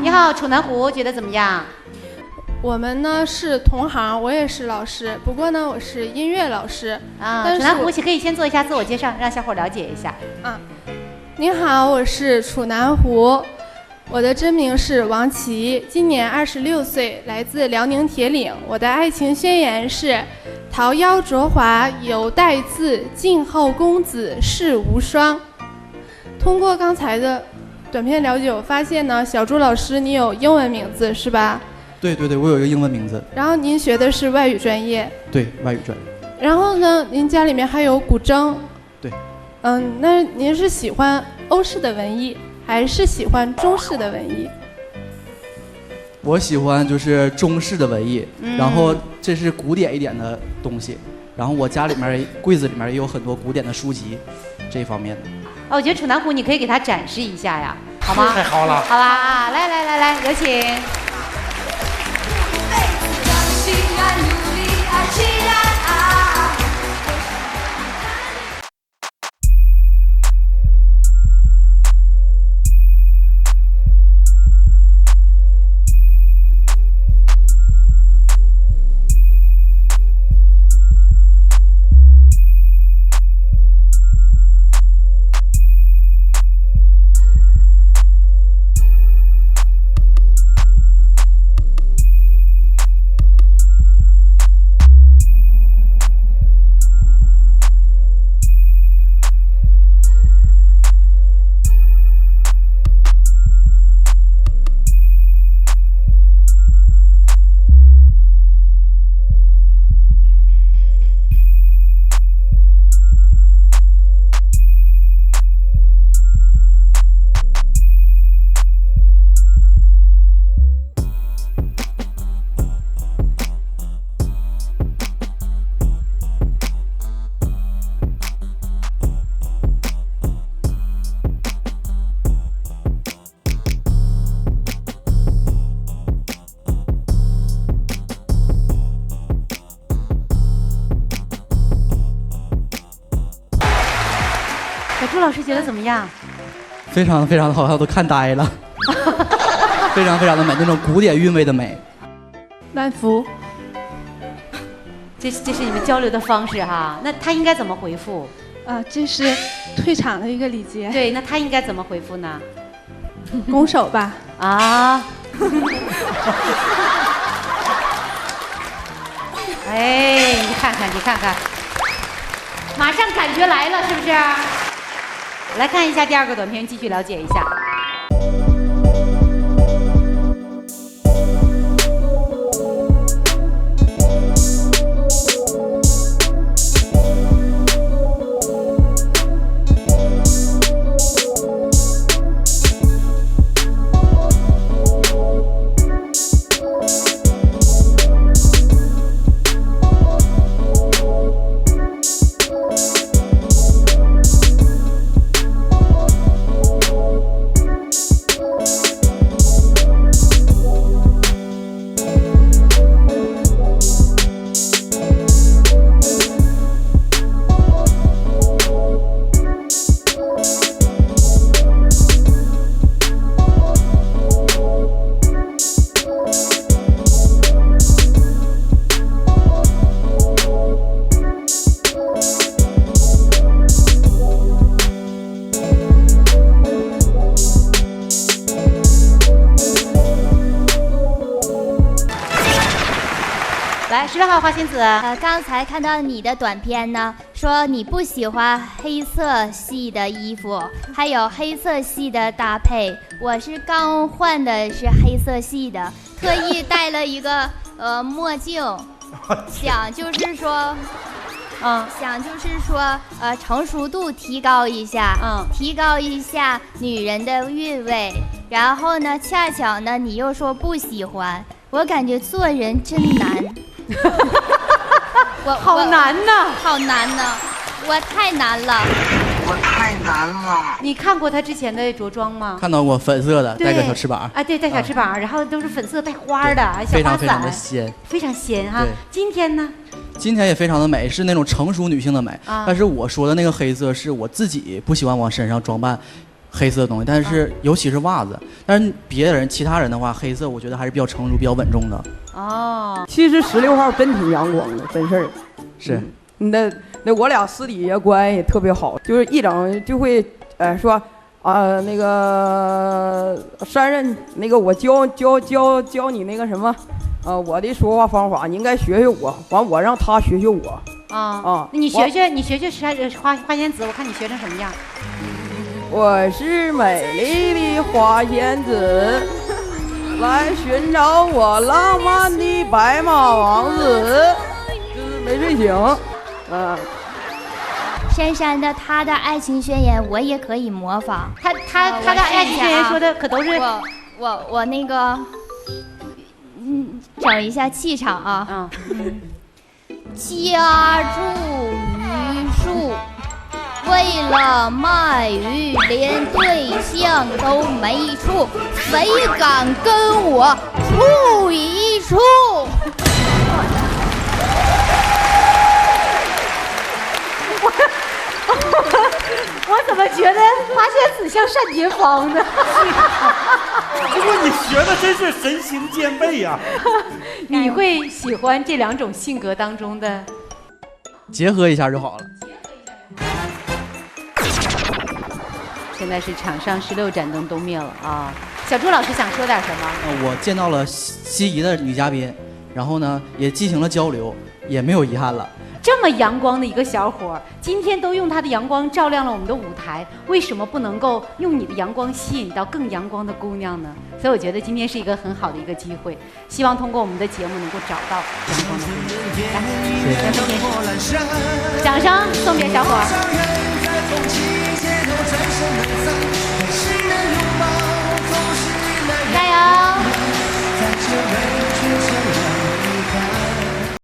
你好，楚南湖，觉得怎么样？我们呢是同行，我也是老师，不过呢我是音乐老师啊。楚南湖，可以先做一下自我介绍，让小伙了解一下。您好，我是楚南湖，我的真名是王琦，今年26岁，来自辽宁铁岭。我的爱情宣言是：桃夭灼华有待字，静候公子世无双。通过刚才的短片了解，我发现呢，小朱老师你有英文名字是吧？对，我有一个英文名字。然后您学的是外语专业。对，外语专业。然后呢，您家里面还有古筝。对。那您是喜欢欧式的文艺，还是喜欢中式的文艺？我喜欢就是中式的文艺，然后这是古典一点的东西。然后我家里面柜子里面也有很多古典的书籍，这方面的。我觉得楚南湖你可以给他展示一下呀，好吗？太好了，好吧啊，来，有请。朱老师觉得怎么样？非常的好看，我都看呆了。非常的美，那种古典韵味的美。万福，这是你们交流的方式哈。那他应该怎么回复？这是退场的一个礼节。对，那他应该怎么回复呢？拱手吧。啊。哎，你看看，马上感觉来了，是不是？来看一下第二个短片，继续了解一下。来，16号花仙子。刚才看到你的短片呢，说你不喜欢黑色系的衣服，还有黑色系的搭配。我是刚换的是黑色系的，特意戴了一个墨镜，想就是说成熟度提高一下，提高一下女人的韵味。然后呢，恰巧呢，你又说不喜欢，我感觉做人真难。好难呐，好难呐，我太难了。你看过他之前的着装吗？看到过，粉色的，带个小翅膀。对，带小翅膀，然后都是粉色带花的小花伞，非常的鲜，非常鲜哈。今天呢？今天也非常的美，是那种成熟女性的美。但是我说的那个黑色是我自己不喜欢往身上装扮，黑色的东西，但是尤其是袜子。但是其他人的话，黑色我觉得还是比较成熟、比较稳重的。哦，其实16号真挺阳光的，真事儿。是，那我俩私底下关系特别好，就是一整就会说那个山人，那个我教你那个什么，我的说话方法，你应该学学我，完我让他学学我。你学学花仙子，我看你学成什么样。我是美丽的花仙子，来寻找我浪漫的白马王子。就是没睡醒，珊珊的她的爱情宣言我也可以模仿。他的爱情宣言说的可都是我那个，整一下气场啊。家住榆树，为了卖鱼，连对象都没处，谁敢跟我处一处？我怎么觉得花仙子像单田芳呢？不过你学的真是神形兼备呀！你会喜欢这2种性格当中的结合一下就好了。现在是场上16盏灯都灭了啊！小朱老师想说点什么？我见到了心仪的女嘉宾，然后呢也进行了交流，也没有遗憾了。这么阳光的一个小伙儿，今天都用他的阳光照亮了我们的舞台，为什么不能够用你的阳光吸引到更阳光的姑娘呢？所以我觉得今天是一个很好的一个机会，希望通过我们的节目能够找到阳光的姑娘。来，谢谢，掌声送给小伙儿。